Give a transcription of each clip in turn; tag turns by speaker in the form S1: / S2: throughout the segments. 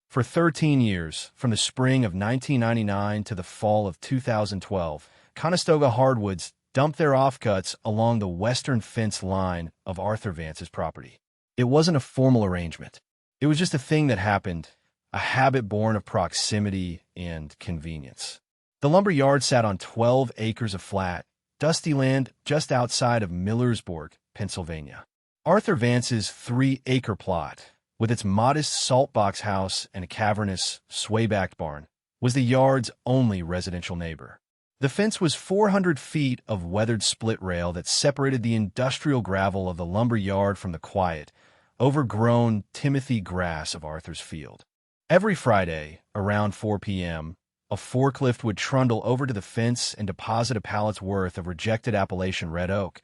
S1: For 13 years, from the spring of 1999 to the fall of 2012, Conestoga Hardwoods dumped their offcuts along the western fence line of Arthur Vance's property. It wasn't a formal arrangement. It was just a thing that happened, a habit born of proximity and convenience. The lumber yard sat on 12 acres of flat, dusty land just outside of Millersburg, Pennsylvania. Arthur Vance's 3-acre plot, with its modest salt box house and a cavernous, sway-backed barn, was the yard's only residential neighbor. The fence was 400 feet of weathered split rail that separated the industrial gravel of the lumber yard from the quiet, overgrown timothy grass of Arthur's field. Every Friday, around 4 p.m., a forklift would trundle over to the fence and deposit a pallet's worth of rejected Appalachian red oak,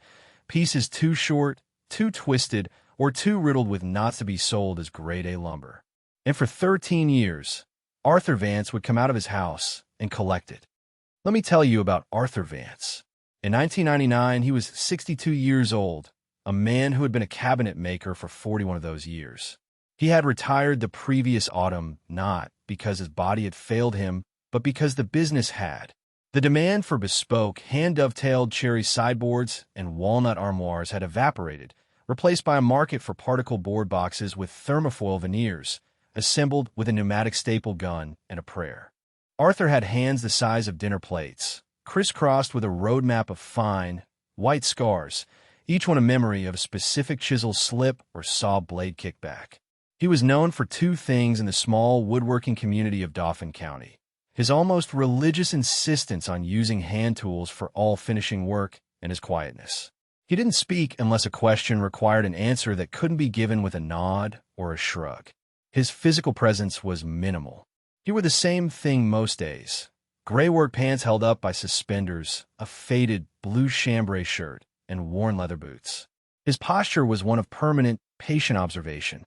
S1: pieces too short, too twisted, or too riddled with knots to be sold as grade A lumber. And for 13 years, Arthur Vance would come out of his house and collect it. Let me tell you about Arthur Vance. In 1999, he was 62 years old, a man who had been a cabinet maker for 41 of those years. He had retired the previous autumn, not because his body had failed him, but because the business had. The demand for bespoke, hand-dovetailed cherry sideboards and walnut armoires had evaporated, replaced by a market for particle board boxes with thermofoil veneers, assembled with a pneumatic staple gun and a prayer. Arthur had hands the size of dinner plates, crisscrossed with a roadmap of fine, white scars, each one a memory of a specific chisel slip or saw blade kickback. He was known for two things in the small woodworking community of Dauphin County: his almost religious insistence on using hand tools for all finishing work, and his quietness. He didn't speak unless a question required an answer that couldn't be given with a nod or a shrug. His physical presence was minimal. He wore the same thing most days: gray work pants held up by suspenders, a faded blue chambray shirt, and worn leather boots. His posture was one of permanent, patient observation.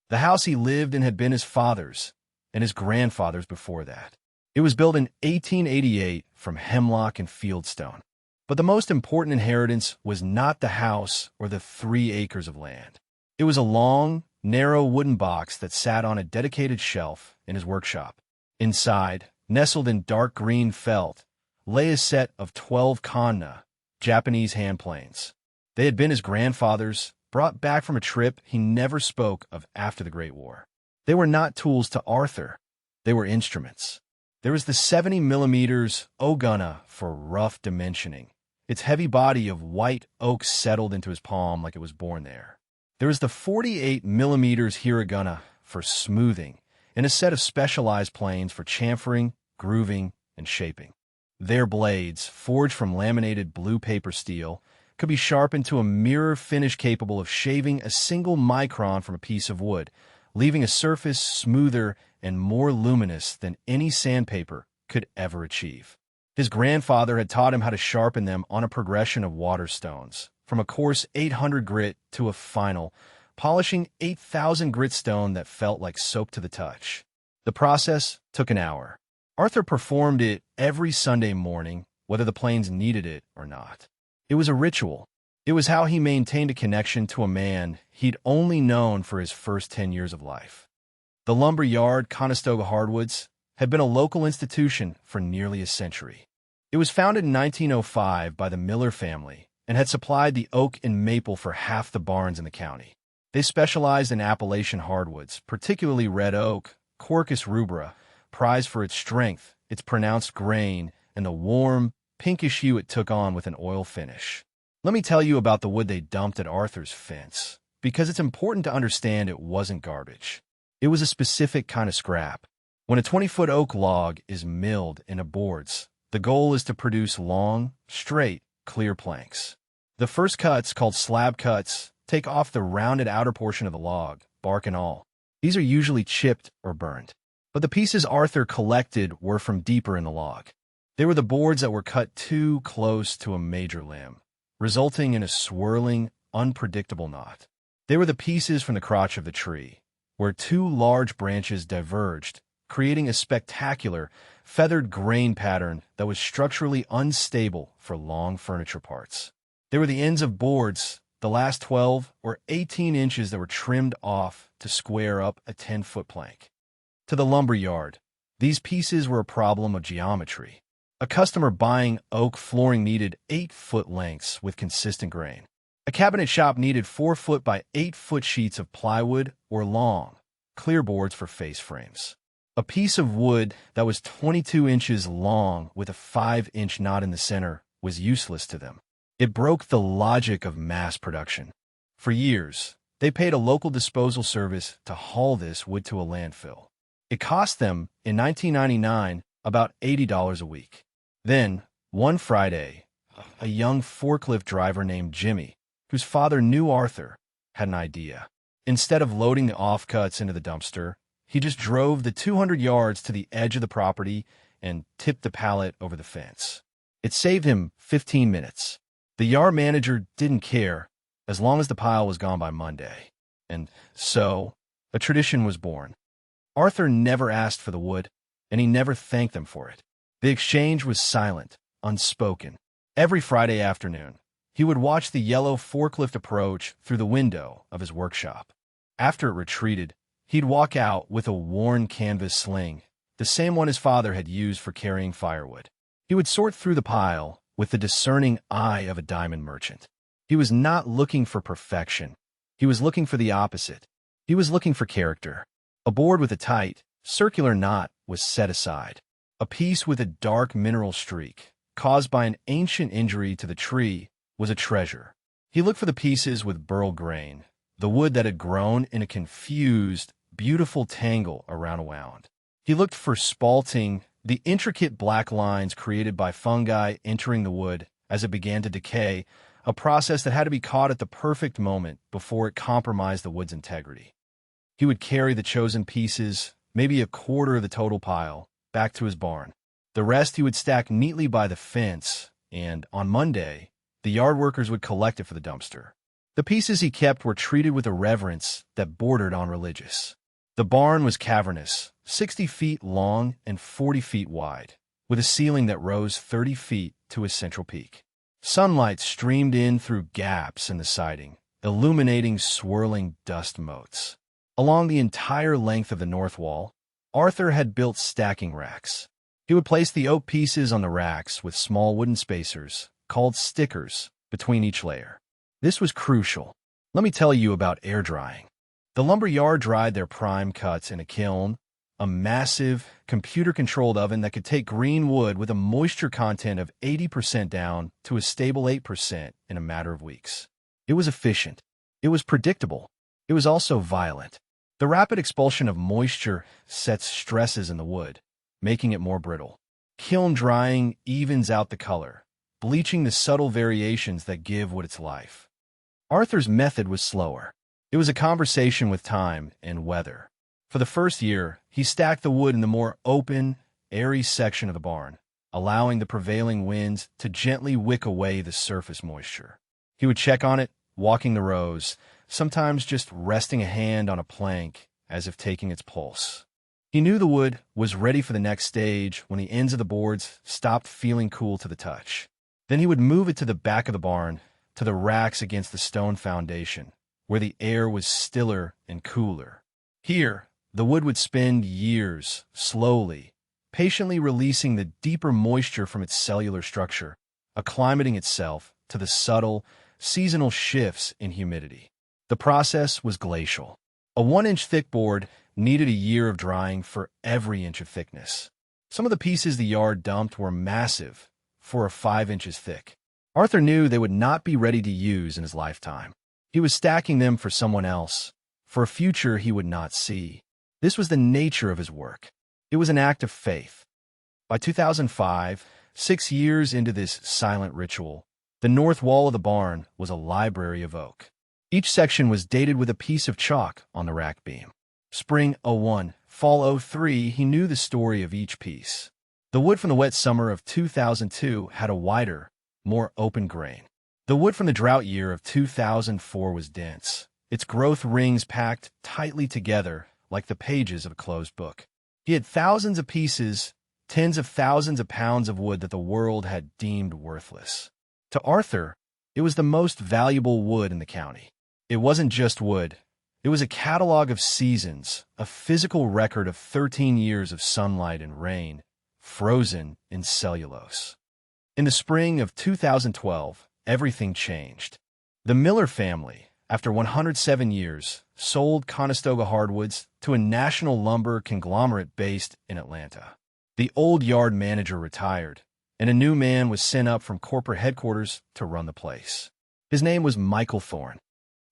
S1: The house he lived in had been his father's, and his grandfather's before that. It was built in 1888 from hemlock and fieldstone. But the most important inheritance was not the house or the 3 acres of land. It was a long, narrow wooden box that sat on a dedicated shelf in his workshop. Inside, nestled in dark green felt, lay a set of 12 kanna, Japanese hand planes. They had been his grandfather's, brought back from a trip he never spoke of after the Great War. They were not tools to Arthur. They were instruments. There was the 70mm Ogunna for rough dimensioning, its heavy body of white oak settled into his palm like it was born there. There was the 48mm Hiragana for smoothing, and a set of specialized planes for chamfering, grooving, and shaping. Their blades, forged from laminated blue paper steel, could be sharpened to a mirror finish capable of shaving a single micron from a piece of wood, leaving a surface smoother and more luminous than any sandpaper could ever achieve. His grandfather had taught him how to sharpen them on a progression of water stones, from a coarse 800 grit to a final, polishing 8,000 grit stone that felt like soap to the touch. The process took an hour. Arthur performed it every Sunday morning, whether the planes needed it or not. It was a ritual. It was how he maintained a connection to a man he'd only known for his first 10 years of life. The lumber yard, Conestoga Hardwoods, had been a local institution for nearly a century. It was founded in 1905 by the Miller family and had supplied the oak and maple for half the barns in the county. They specialized in Appalachian hardwoods, particularly red oak, Quercus rubra, prized for its strength, its pronounced grain, and the warm, pinkish hue it took on with an oil finish. Let me tell you about the wood they dumped at Arthur's fence, because it's important to understand it wasn't garbage. It was a specific kind of scrap. When a 20-foot oak log is milled into boards, the goal is to produce long, straight, clear planks. The first cuts, called slab cuts, take off the rounded outer portion of the log, bark and all. These are usually chipped or burned. But the pieces Arthur collected were from deeper in the log. They were the boards that were cut too close to a major limb, resulting in a swirling, unpredictable knot. They were the pieces from the crotch of the tree, where two large branches diverged, creating a spectacular, feathered grain pattern that was structurally unstable for long furniture parts. They were the ends of boards, the last 12 or 18 inches that were trimmed off to square up a 10-foot plank. To the lumber yard, these pieces were a problem of geometry. A customer buying oak flooring needed 8-foot lengths with consistent grain. A cabinet shop needed 4-foot by 8-foot sheets of plywood or long, clear boards for face frames. A piece of wood that was 22 inches long with a 5-inch knot in the center was useless to them. It broke the logic of mass production. For years, they paid a local disposal service to haul this wood to a landfill. It cost them, in 1999, about $80 a week. Then, one Friday, a young forklift driver named Jimmy, whose father knew Arthur, had an idea. Instead of loading the offcuts into the dumpster, he just drove the 200 yards to the edge of the property and tipped the pallet over the fence. It saved him 15 minutes. The yard manager didn't care as long as the pile was gone by Monday. And so, a tradition was born. Arthur never asked for the wood, and he never thanked them for it. The exchange was silent, unspoken. Every Friday afternoon, he would watch the yellow forklift approach through the window of his workshop. After it retreated, he'd walk out with a worn canvas sling, the same one his father had used for carrying firewood. He would sort through the pile with the discerning eye of a diamond merchant. He was not looking for perfection. He was looking for the opposite. He was looking for character. A board with a tight, circular knot was set aside. A piece with a dark mineral streak, caused by an ancient injury to the tree, was a treasure. He looked for the pieces with burl grain, the wood that had grown in a confused, beautiful tangle around a wound. He looked for spalting, the intricate black lines created by fungi entering the wood as it began to decay, a process that had to be caught at the perfect moment before it compromised the wood's integrity. He would carry the chosen pieces, maybe a quarter of the total pile, back to his barn. The rest he would stack neatly by the fence, and on Monday, the yard workers would collect it for the dumpster. The pieces he kept were treated with a reverence that bordered on religious. The barn was cavernous, 60 feet long and 40 feet wide, with a ceiling that rose 30 feet to its central peak. Sunlight streamed in through gaps in the siding, illuminating swirling dust motes. Along the entire length of the north wall, Arthur had built stacking racks. He would place the oak pieces on the racks with small wooden spacers, called stickers, between each layer. This was crucial. Let me tell you about air drying. The lumber yard dried their prime cuts in a kiln, a massive, computer-controlled oven that could take green wood with a moisture content of 80% down to a stable 8% in a matter of weeks. It was efficient. It was predictable. It was also violent. The rapid expulsion of moisture sets stresses in the wood, making it more brittle. Kiln drying evens out the color, bleaching the subtle variations that give wood its life. Arthur's method was slower. It was a conversation with time and weather. For the first year, he stacked the wood in the more open, airy section of the barn, allowing the prevailing winds to gently wick away the surface moisture. He would check on it, walking the rows, sometimes just resting a hand on a plank as if taking its pulse. He knew the wood was ready for the next stage when the ends of the boards stopped feeling cool to the touch. Then he would move it to the back of the barn, to the racks against the stone foundation, where the air was stiller and cooler. Here, the wood would spend years, slowly, patiently releasing the deeper moisture from its cellular structure, acclimating itself to the subtle, seasonal shifts in humidity. The process was glacial. A 1-inch thick board needed a year of drying for every inch of thickness. Some of the pieces the yard dumped were massive, 4 or 5 inches thick. Arthur knew they would not be ready to use in his lifetime. He was stacking them for someone else, for a future he would not see. This was the nature of his work. It was an act of faith. By 2005, 6 years into this silent ritual, the north wall of the barn was a library of oak. Each section was dated with a piece of chalk on the rack beam. Spring '01, fall '03, he knew the story of each piece. The wood from the wet summer of 2002 had a wider, more open grain. The wood from the drought year of 2004 was dense, its growth rings packed tightly together like the pages of a closed book. He had thousands of pieces, tens of thousands of pounds of wood that the world had deemed worthless. To Arthur, it was the most valuable wood in the county. It wasn't just wood. It was a catalog of seasons, a physical record of 13 years of sunlight and rain, frozen in cellulose. In the spring of 2012, everything changed. The Miller family, after 107 years, sold Conestoga Hardwoods to a national lumber conglomerate based in Atlanta. The old yard manager retired, and a new man was sent up from corporate headquarters to run the place. His name was Michael Thorne.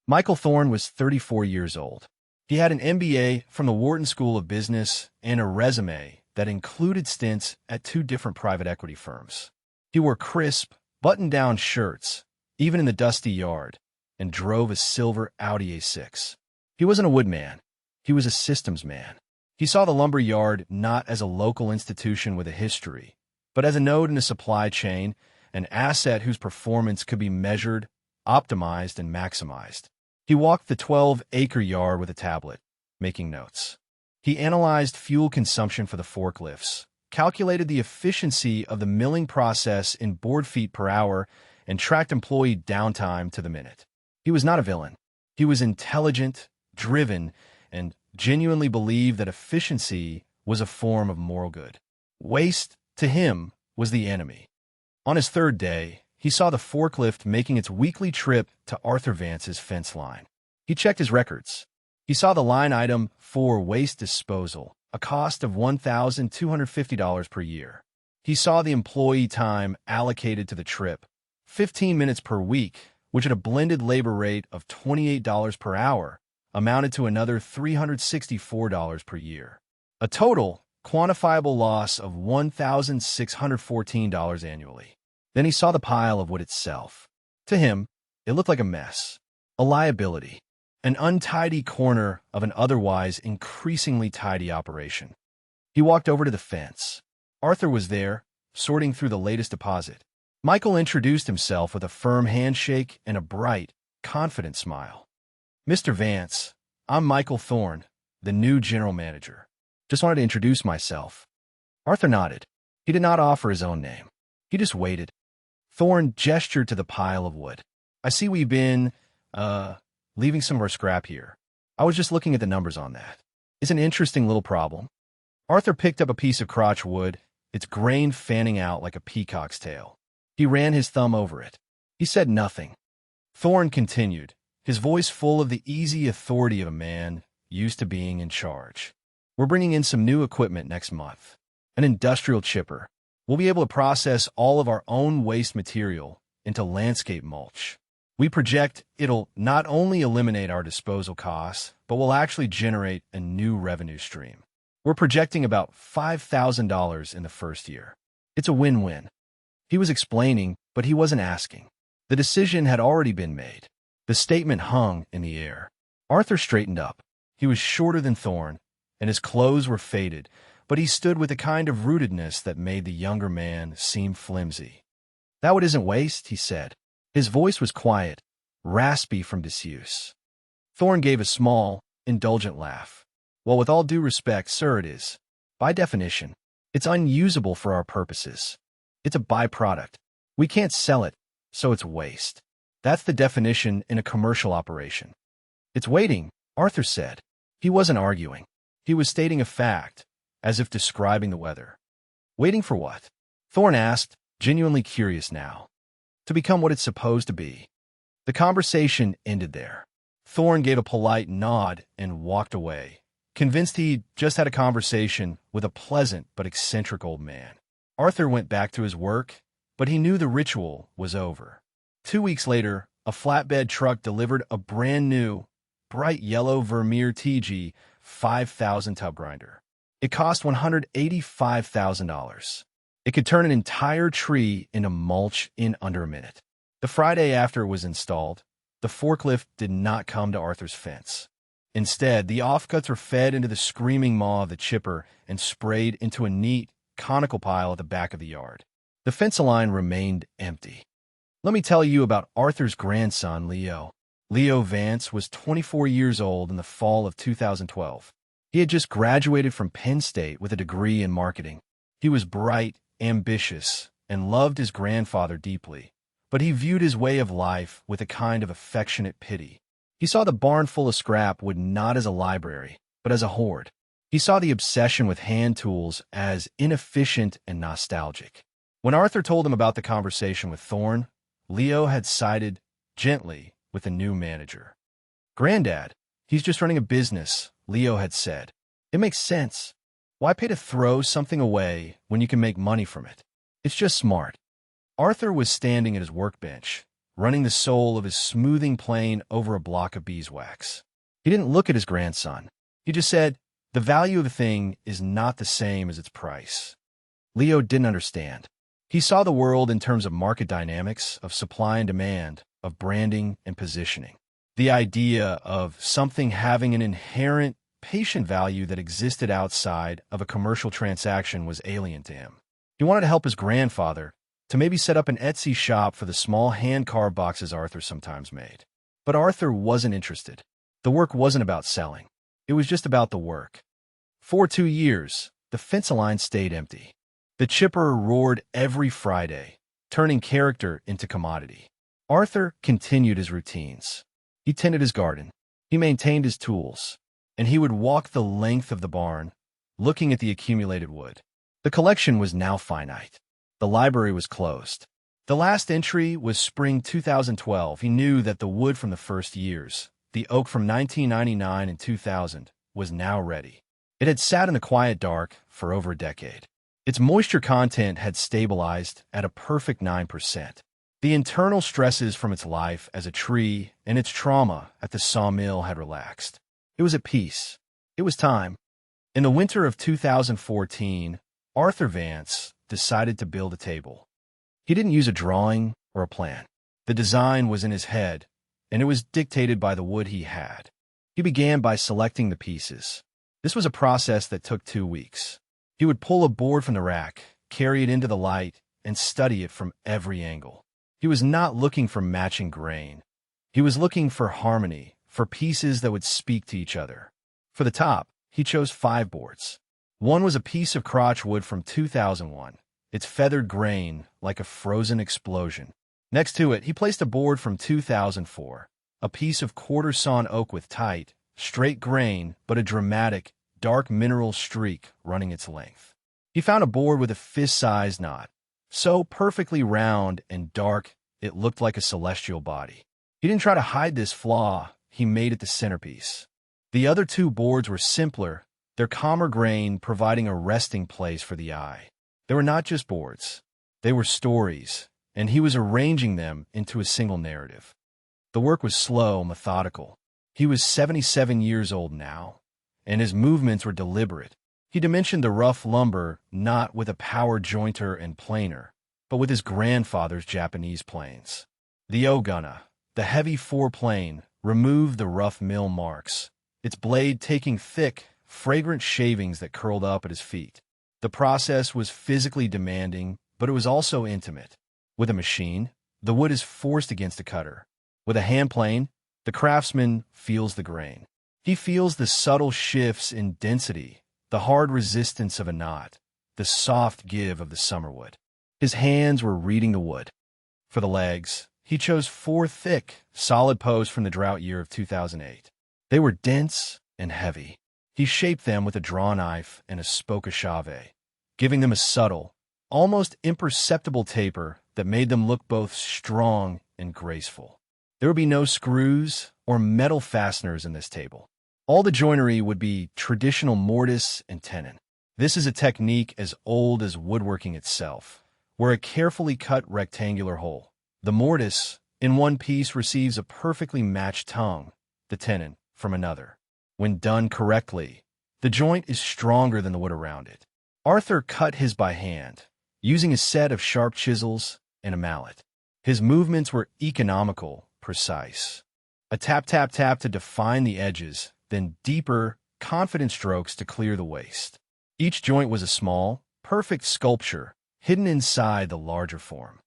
S1: Michael Thorne was 34 years old. He had an MBA from the Wharton School of Business and a resume that included stints at 2 different private equity firms. He wore crisp, button-down shirts, even in the dusty yard, and drove a silver Audi A6. He wasn't a woodman. He was a systems man. He saw the lumber yard not as a local institution with a history, but as a node in a supply chain, an asset whose performance could be measured, optimized, and maximized. He walked the 12-acre yard with a tablet, making notes. He analyzed fuel consumption for the forklifts, calculated the efficiency of the milling process in board feet per hour, and tracked employee downtime to the minute. He was not a villain. He was intelligent, driven, and genuinely believed that efficiency was a form of moral good. Waste, to him, was the enemy. On his 3rd day, he saw the forklift making its weekly trip to Arthur Vance's fence line. He checked his records. He saw the line item for waste disposal, a cost of $1,250 per year. He saw the employee time allocated to the trip, 15 minutes per week, which at a blended labor rate of $28 per hour amounted to another $364 per year. A total quantifiable loss of $1,614 annually. Then he saw the pile of wood itself. To him, it looked like a mess, a liability, an untidy corner of an otherwise increasingly tidy operation. He walked over to the fence. Arthur was there, sorting through the latest deposit. Michael introduced himself with a firm handshake and a bright, confident smile. "Mr. Vance, I'm Michael Thorne, the new general manager. Just wanted to introduce myself." Arthur nodded. He did not offer his own name. He just waited. Thorne gestured to the pile of wood. "I see we've been, leaving some of our scrap here. I was just looking at the numbers on that. It's an interesting little problem." Arthur picked up a piece of crotch wood, its grain fanning out like a peacock's tail. He ran his thumb over it. He said nothing. Thorne continued, his voice full of the easy authority of a man used to being in charge. "We're bringing in some new equipment next month. An industrial chipper. We'll be able to process all of our own waste material into landscape mulch. We project it'll not only eliminate our disposal costs, but will actually generate a new revenue stream. We're projecting about $5,000 in the first year. It's a win-win." He was explaining, but he wasn't asking. The decision had already been made. The statement hung in the air. Arthur straightened up. He was shorter than Thorne, and his clothes were faded, but he stood with a kind of rootedness that made the younger man seem flimsy. "That wood isn't waste," he said. His voice was quiet, raspy from disuse. Thorne gave a small, indulgent laugh. "Well, with all due respect, sir, it is. By definition, it's unusable for our purposes. It's a byproduct. We can't sell it, so it's waste. That's the definition in a commercial operation." "It's waiting," Arthur said. He wasn't arguing. He was stating a fact, as if describing the weather. "Waiting for what?" Thorne asked, genuinely curious now. "To become what it's supposed to be." The conversation ended there. Thorne gave a polite nod and walked away, convinced he'd just had a conversation with a pleasant but eccentric old man. Arthur went back to his work, but he knew the ritual was over. 2 weeks later, a flatbed truck delivered a brand-new, bright yellow Vermeer TG 5,000 tub grinder. It cost $185,000. It could turn an entire tree into mulch in under a minute. The Friday after it was installed, the forklift did not come to Arthur's fence. Instead, the offcuts were fed into the screaming maw of the chipper and sprayed into a neat, conical pile at the back of the yard. The fence line remained empty. Let me tell you about Arthur's grandson, Leo. Leo Vance was 24 years old in the fall of 2012. He had just graduated from Penn State with a degree in marketing. He was bright, ambitious, and loved his grandfather deeply, but he viewed his way of life with a kind of affectionate pity. He saw the barn full of scrap wood not as a library, but as a hoard. He saw the obsession with hand tools as inefficient and nostalgic. When Arthur told him about the conversation with Thorne, Leo had sided gently with the new manager. "Granddad, he's just running a business," Leo had said. "It makes sense. Why pay to throw something away when you can make money from it? It's just smart." Arthur was standing at his workbench, running the sole of his smoothing plane over a block of beeswax. He didn't look at his grandson. He just said, "The value of the thing is not the same as its price." Leo didn't understand. He saw the world in terms of market dynamics, of supply and demand, of branding and positioning. The idea of something having an inherent patient value that existed outside of a commercial transaction was alien to him. He wanted to help his grandfather to maybe set up an Etsy shop for the small hand-carved boxes Arthur sometimes made. But Arthur wasn't interested. The work wasn't about selling. It was just about the work. For 2 years, the fence line stayed empty. The chipper roared every Friday, turning character into commodity. Arthur continued his routines. He tended his garden. He maintained his tools. And he would walk the length of the barn, looking at the accumulated wood. The collection was now finite. The library was closed. The last entry was spring 2012. He knew that the wood from the first years, the oak from 1999 and 2000, was now ready. It had sat in the quiet dark for over a decade. Its moisture content had stabilized at a perfect 9%. The internal stresses from its life as a tree and its trauma at the sawmill had relaxed. It was at peace. It was time. In the winter of 2014, Arthur Vance decided to build a table. He didn't use a drawing or a plan. The design was in his head, and it was dictated by the wood he had. He began by selecting the pieces. This was a process that took 2 weeks. He would pull a board from the rack, carry it into the light, and study it from every angle. He was not looking for matching grain. He was looking for harmony, for pieces that would speak to each other. For the top, he chose 5 boards. One was a piece of crotch wood from 2001, its feathered grain like a frozen explosion. Next to it, he placed a board from 2004, a piece of quarter-sawn oak with tight, straight grain but a dramatic, dark mineral streak running its length. He found a board with a fist-sized knot, so perfectly round and dark it looked like a celestial body. He didn't try to hide this flaw. He made it the centerpiece. The other 2 boards were simpler, their calmer grain providing a resting place for the eye. They were not just boards. They were stories, and he was arranging them into a single narrative. The work was slow, methodical. He was 77 years old now, and his movements were deliberate. He dimensioned the rough lumber not with a power jointer and planer, but with his grandfather's Japanese planes. The Oguna, the heavy 4-plane, removed the rough mill marks, its blade taking thick, fragrant shavings that curled up at his feet. The process was physically demanding, but it was also intimate. With a machine, the wood is forced against a cutter. With a hand plane, the craftsman feels the grain. He feels the subtle shifts in density, the hard resistance of a knot, the soft give of the summerwood. His hands were reading the wood. For the legs, he chose 4 thick, solid posts from the drought year of 2008. They were dense and heavy. He shaped them with a draw knife and a spoke of chave, giving them a subtle, almost imperceptible taper that made them look both strong and graceful. There would be no screws or metal fasteners in this table. All the joinery would be traditional mortise and tenon. This is a technique as old as woodworking itself, where a carefully cut rectangular hole, the mortise, in one piece receives a perfectly matched tongue, the tenon, from another. When done correctly, the joint is stronger than the wood around it. Arthur cut his by hand, using a set of sharp chisels and a mallet. His movements were economical, precise. A tap-tap-tap to define the edges, then deeper, confident strokes to clear the waste. Each joint was a small, perfect sculpture, hidden inside the larger form.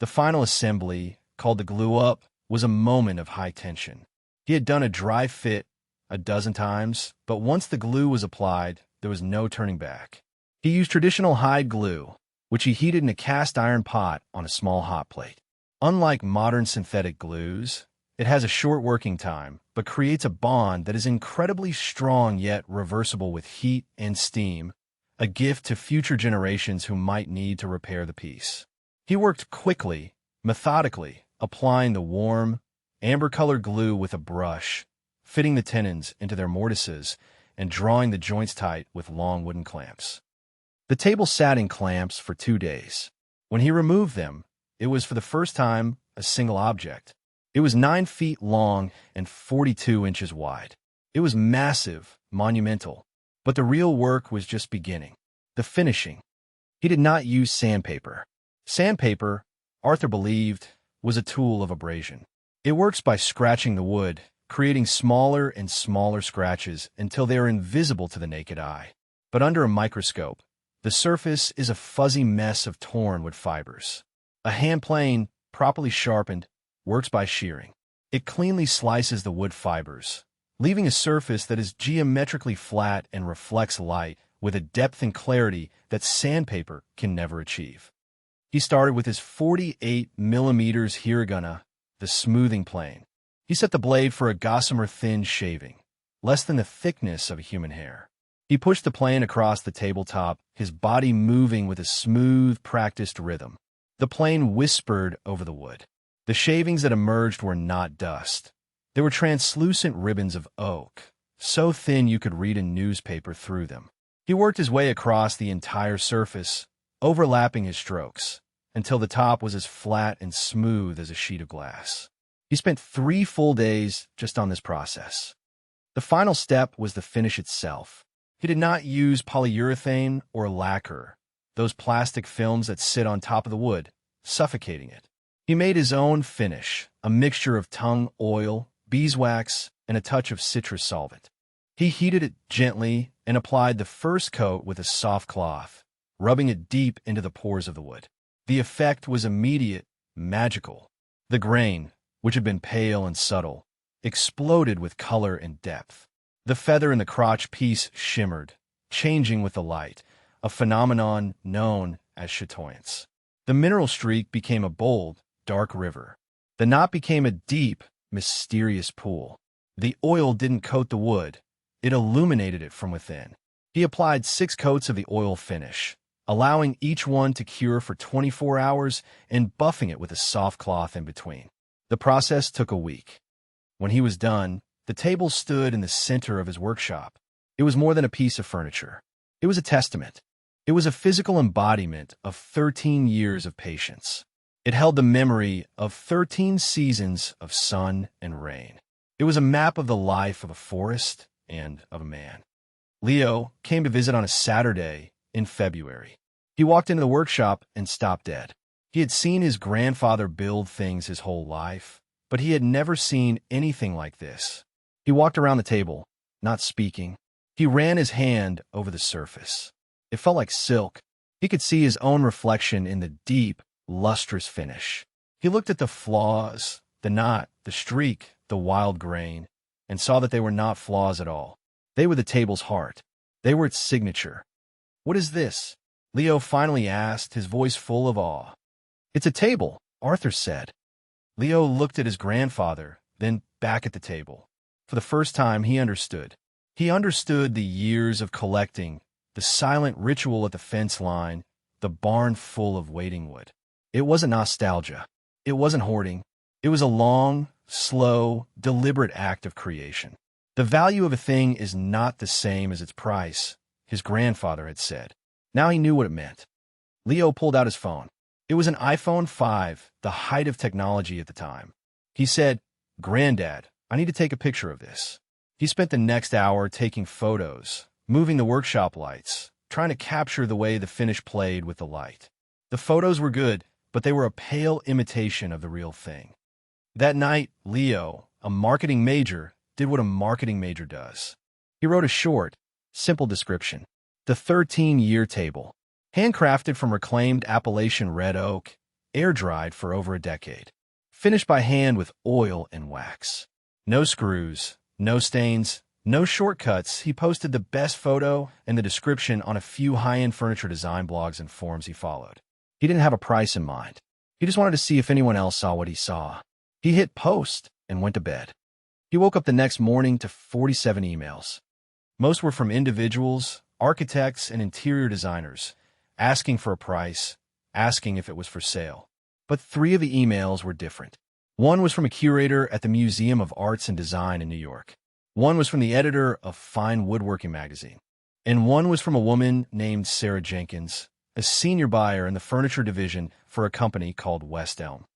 S1: The final assembly, called the glue-up, was a moment of high tension. He had done a dry fit a dozen times, but once the glue was applied, there was no turning back. He used traditional hide glue, which he heated in a cast-iron pot on a small hot plate. Unlike modern synthetic glues, it has a short working time, but creates a bond that is incredibly strong yet reversible with heat and steam, a gift to future generations who might need to repair the piece. He worked quickly, methodically, applying the warm, amber-colored glue with a brush, fitting the tenons into their mortises, and drawing the joints tight with long wooden clamps. The table sat in clamps for 2 days. When he removed them, it was for the first time a single object. It was 9 feet long and 42 inches wide. It was massive, monumental. But the real work was just beginning. The finishing. He did not use sandpaper. Sandpaper, Arthur believed, was a tool of abrasion. It works by scratching the wood, creating smaller and smaller scratches until they are invisible to the naked eye. But under a microscope, the surface is a fuzzy mess of torn wood fibers. A hand plane, properly sharpened, works by shearing. It cleanly slices the wood fibers, leaving a surface that is geometrically flat and reflects light with a depth and clarity that sandpaper can never achieve. He started with his 48 millimeters hiragana, the smoothing plane. He set the blade for a gossamer thin shaving, less than the thickness of a human hair. He pushed the plane across the tabletop, his body moving with a smooth, practiced rhythm. The plane whispered over the wood. The shavings that emerged were not dust. They were translucent ribbons of oak, so thin you could read a newspaper through them. He worked his way across the entire surface, overlapping his strokes, until the top was as flat and smooth as a sheet of glass. He spent 3 full days just on this process. The final step was the finish itself. He did not use polyurethane or lacquer, those plastic films that sit on top of the wood, suffocating it. He made his own finish, a mixture of tung oil, beeswax, and a touch of citrus solvent. He heated it gently and applied the first coat with a soft cloth, rubbing it deep into the pores of the wood. The effect was immediate, magical. The grain, which had been pale and subtle, exploded with color and depth. The feather in the crotch piece shimmered, changing with the light, a phenomenon known as chatoyance. The mineral streak became a bold, dark river. The knot became a deep, mysterious pool. The oil didn't coat the wood. It illuminated it from within. He applied 6 coats of the oil finish, allowing each one to cure for 24 hours and buffing it with a soft cloth in between. The process took a week. When he was done, the table stood in the center of his workshop. It was more than a piece of furniture. It was a testament. It was a physical embodiment of 13 years of patience. It held the memory of 13 seasons of sun and rain. It was a map of the life of a forest and of a man. Leo came to visit on a Saturday in February. He walked into the workshop and stopped dead. He had seen his grandfather build things his whole life, but he had never seen anything like this. He walked around the table, not speaking. He ran his hand over the surface. It felt like silk. He could see his own reflection in the deep, lustrous finish. He looked at the flaws, the knot, the streak, the wild grain, and saw that they were not flaws at all. They were the table's heart. They were its signature. "What is this?" Leo finally asked, his voice full of awe. "It's a table," Arthur said. Leo looked at his grandfather, then back at the table. For the first time, he understood. He understood the years of collecting, the silent ritual at the fence line, the barn full of waiting wood. It wasn't nostalgia. It wasn't hoarding. It was a long, slow, deliberate act of creation. The value of a thing is not the same as its price, his grandfather had said. Now he knew what it meant. Leo pulled out his phone. It was an iPhone 5, the height of technology at the time. He said, "Granddad, I need to take a picture of this." He spent the next hour taking photos, moving the workshop lights, trying to capture the way the finish played with the light. The photos were good, but they were a pale imitation of the real thing. That night, Leo, a marketing major, did what a marketing major does. He wrote a short, simple description. The 13-year table, handcrafted from reclaimed Appalachian red oak, air-dried for over a decade, finished by hand with oil and wax. No screws, no stains, no shortcuts. He posted the best photo and the description on a few high-end furniture design blogs and forums he followed. He didn't have a price in mind. He just wanted to see if anyone else saw what he saw. He hit post and went to bed. He He woke up the next morning to 47 emails. Most were from individuals, architects, and interior designers, asking for a price, asking if it was for sale. But 3 of the emails were different. One was from a curator at the Museum of Arts and Design in New York. One was from the editor of Fine Woodworking magazine. And one was from a woman named Sarah Jenkins, a senior buyer in the furniture division for a company called West Elm.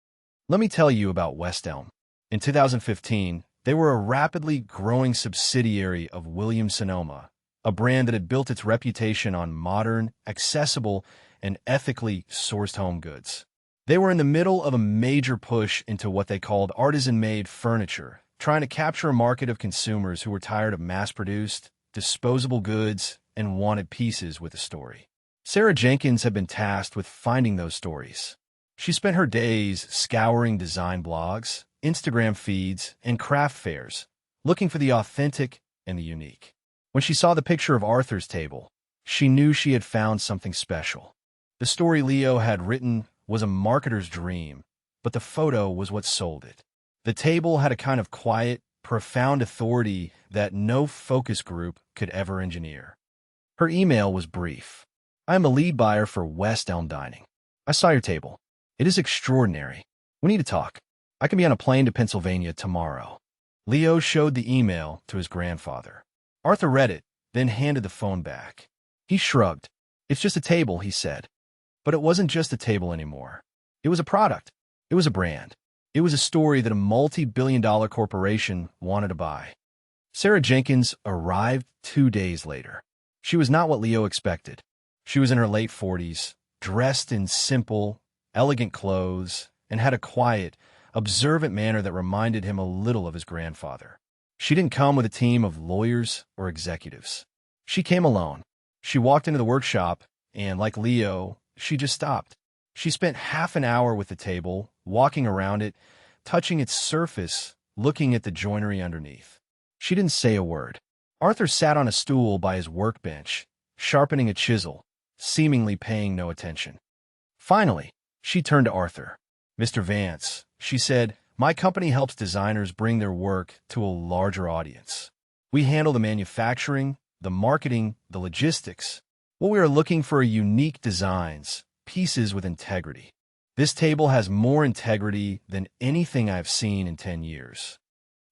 S1: Let me tell you about West Elm. In 2015, they were a rapidly growing subsidiary of Williams-Sonoma, a brand that had built its reputation on modern, accessible, and ethically sourced home goods. They were in the middle of a major push into what they called artisan-made furniture, trying to capture a market of consumers who were tired of mass-produced, disposable goods and wanted pieces with a story. Sarah Jenkins had been tasked with finding those stories. She spent her days scouring design blogs, Instagram feeds, and craft fairs, looking for the authentic and the unique. When she saw the picture of Arthur's table, she knew she had found something special. The story Leo had written was a marketer's dream, but the photo was what sold it. The table had a kind of quiet, profound authority that no focus group could ever engineer. Her email was brief. I am a lead buyer for West Elm Dining. I saw your table. It is extraordinary. We need to talk. I can be on a plane to Pennsylvania tomorrow. Leo showed the email to his grandfather. Arthur read it, then handed the phone back. He shrugged. It's just a table, he said. But it wasn't just a table anymore. It was a product. It was a brand. It was a story that a multi-billion-dollar corporation wanted to buy. Sarah Jenkins arrived 2 days later. She was not what Leo expected. She was in her late 40s, dressed in simple, elegant clothes, and had a quiet, observant manner that reminded him a little of his grandfather. She didn't come with a team of lawyers or executives. She came alone. She walked into the workshop, and like Leo, she just stopped. She spent half an hour with the table, walking around it, touching its surface, looking at the joinery underneath. She didn't say a word. Arthur sat on a stool by his workbench, sharpening a chisel, seemingly paying no attention. Finally, she turned to Arthur. Mr. Vance, she said, my company helps designers bring their work to a larger audience. We handle the manufacturing, the marketing, the logistics. What we are looking for are unique designs, pieces with integrity. This table has more integrity than anything I've seen in 10 years.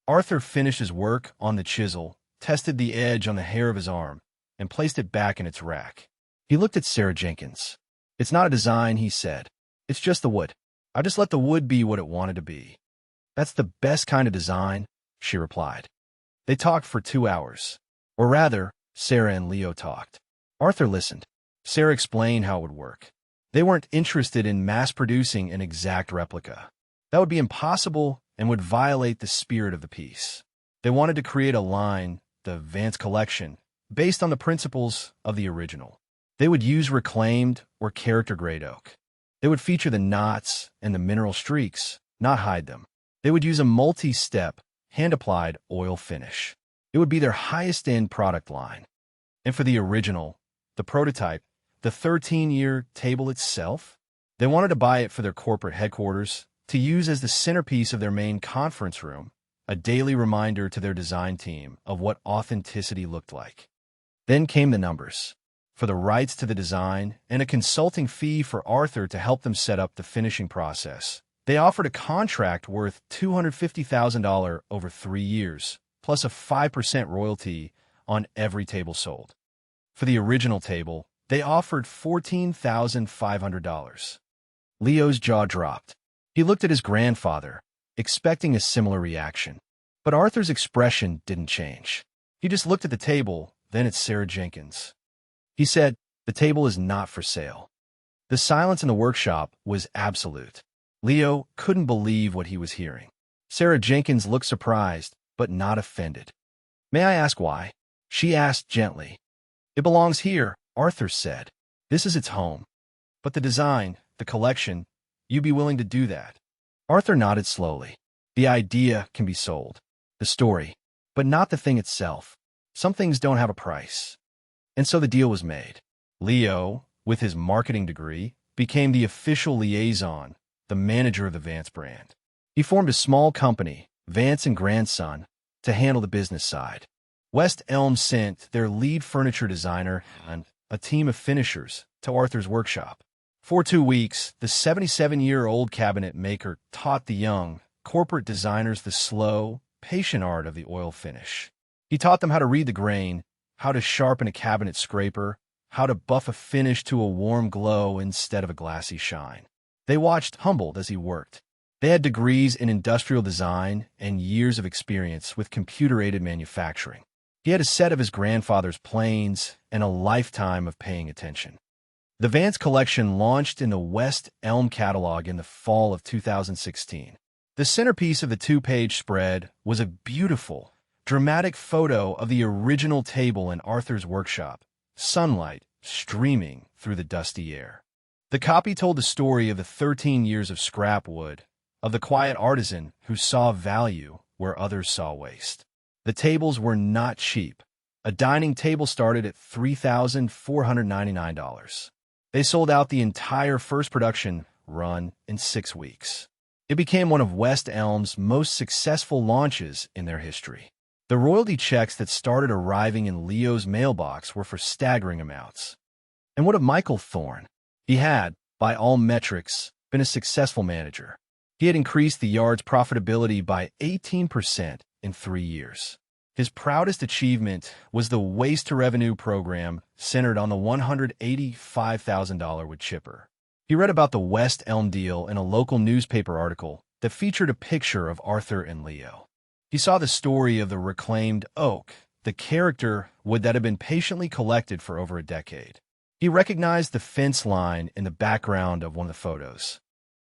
S1: Arthur finished his work on the chisel, tested the edge on the hair of his arm, and placed it back in its rack. He looked at Sarah Jenkins. It's not a design, he said. It's just the wood. I just let the wood be what it wanted to be. That's the best kind of design, she replied. They talked for 2 hours. Or rather, Sarah and Leo talked. Arthur listened. Sarah explained how it would work. They weren't interested in mass-producing an exact replica. That would be impossible and would violate the spirit of the piece. They wanted to create a line, the Vance Collection, based on the principles of the original. They would use reclaimed or character-grade oak. They would feature the knots and the mineral streaks, not hide them. They would use a multi-step, hand-applied oil finish. It would be their highest-end product line. And for the original, the prototype, the 13-year table itself, they wanted to buy it for their corporate headquarters, to use as the centerpiece of their main conference room, a daily reminder to their design team of what authenticity looked like. Then came the numbers. For the rights to the design and a consulting fee for Arthur to help them set up the finishing process, they offered a contract worth $250,000 over 3 years, plus a 5% royalty on every table sold. For the original table, they offered $14,500. Leo's jaw dropped. He looked at his grandfather, expecting a similar reaction. But Arthur's expression didn't change. He just looked at the table, then at Sarah Jenkins. He said, the table is not for sale. The silence in the workshop was absolute. Leo couldn't believe what he was hearing. Sarah Jenkins looked surprised, but not offended. May I ask why? She asked gently. It belongs here, Arthur said. This is its home. But the design, the collection, you'd be willing to do that? Arthur nodded slowly. The idea can be sold. The story. But not the thing itself. Some things don't have a price. And so the deal was made. Leo, with his marketing degree, became the official liaison, the manager of the Vance brand. He formed a small company, Vance and Grandson, to handle the business side. West Elm sent their lead furniture designer and a team of finishers to Arthur's workshop. For 2 weeks, the 77-year-old cabinet maker taught the young corporate designers the slow, patient art of the oil finish. He taught them how to read the grain, how to sharpen a cabinet scraper, how to buff a finish to a warm glow instead of a glassy shine. They watched humbled as he worked. They had degrees in industrial design and years of experience with computer-aided manufacturing. He had a set of his grandfather's planes and a lifetime of paying attention. The Vance collection launched in the West Elm catalog in the fall of 2016. The centerpiece of the 2-page spread was a beautiful, dramatic photo of the original table in Arthur's workshop, sunlight streaming through the dusty air. The copy told the story of the 13 years of scrap wood, of the quiet artisan who saw value where others saw waste. The tables were not cheap. A dining table started at $3,499. They sold out the entire first production run in 6 weeks. It became one of West Elm's most successful launches in their history. The royalty checks that started arriving in Leo's mailbox were for staggering amounts. And what of Michael Thorne? He had, by all metrics, been a successful manager. He had increased the yard's profitability by 18% in 3 years. His proudest achievement was the waste-to-revenue program centered on the $185,000 wood chipper. He read about the West Elm deal in a local newspaper article that featured a picture of Arthur and Leo. He saw the story of the reclaimed oak, the character wood that had been patiently collected for over a decade. He recognized the fence line in the background of one of the photos.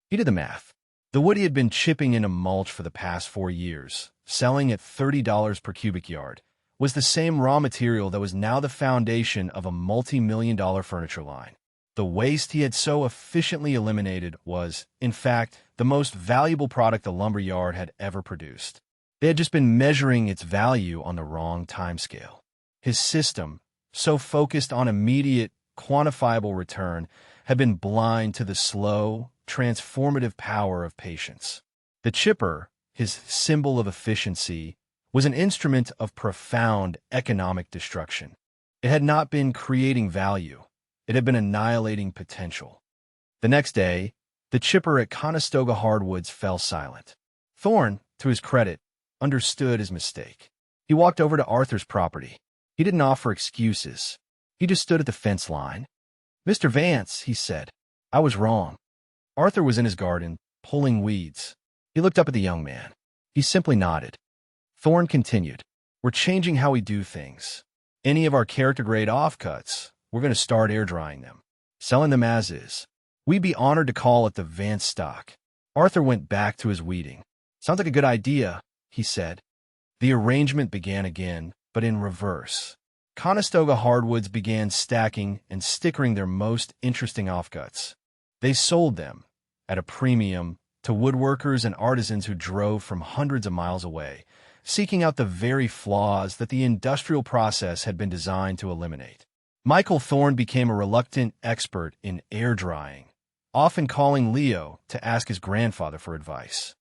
S1: He did the math. The wood he had been chipping into mulch for the past 4 years, selling at $30 per cubic yard, was the same raw material that was now the foundation of a multi-million-dollar furniture line. The waste he had so efficiently eliminated was, in fact, the most valuable product the lumber yard had ever produced. They had just been measuring its value on the wrong timescale. His system, so focused on immediate, quantifiable return, had been blind to the slow, transformative power of patience. The chipper, his symbol of efficiency, was an instrument of profound economic destruction. It had not been creating value. It had been annihilating potential. The next day, the chipper at Conestoga Hardwoods fell silent. Thorne, to his credit, understood his mistake. He walked over to Arthur's property. He didn't offer excuses. He just stood at the fence line. "Mr. Vance," he said, "I was wrong." Arthur was in his garden, pulling weeds. He looked up at the young man. He simply nodded. Thorne continued, "We're changing how we do things. Any of our character-grade offcuts, we're going to start air-drying them, selling them as is. We'd be honored to call it the Vance stock." Arthur went back to his weeding. "Sounds like a good idea," he said. The arrangement began again, but in reverse. Conestoga Hardwoods began stacking and stickering their most interesting offcuts. They sold them, at a premium, to woodworkers and artisans who drove from hundreds of miles away, seeking out the very flaws that the industrial process had been designed to eliminate. Michael Thorne became a reluctant expert in air drying, often calling Leo to ask his grandfather for advice.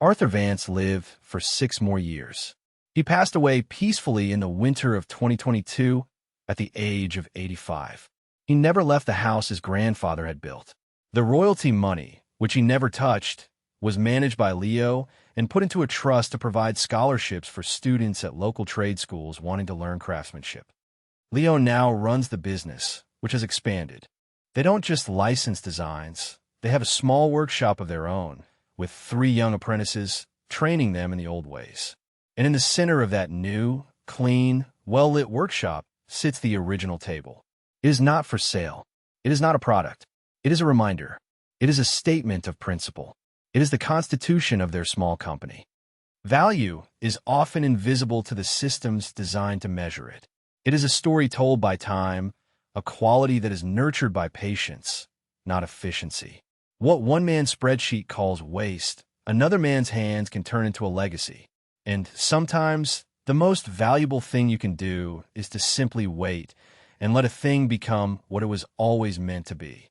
S1: Arthur Vance lived for 6 more years. He passed away peacefully in the winter of 2022 at the age of 85. He never left the house his grandfather had built. The royalty money, which he never touched, was managed by Leo and put into a trust to provide scholarships for students at local trade schools wanting to learn craftsmanship. Leo now runs the business, which has expanded. They don't just license designs. They have a small workshop of their own, with 3 young apprentices, training them in the old ways. And in the center of that new, clean, well-lit workshop sits the original table. It is not for sale. It is not a product. It is a reminder. It is a statement of principle. It is the constitution of their small company. Value is often invisible to the systems designed to measure it. It is a story told by time, a quality that is nurtured by patience, not efficiency. What one man's spreadsheet calls waste, another man's hands can turn into a legacy. And sometimes, the most valuable thing you can do is to simply wait and let a thing become what it was always meant to be.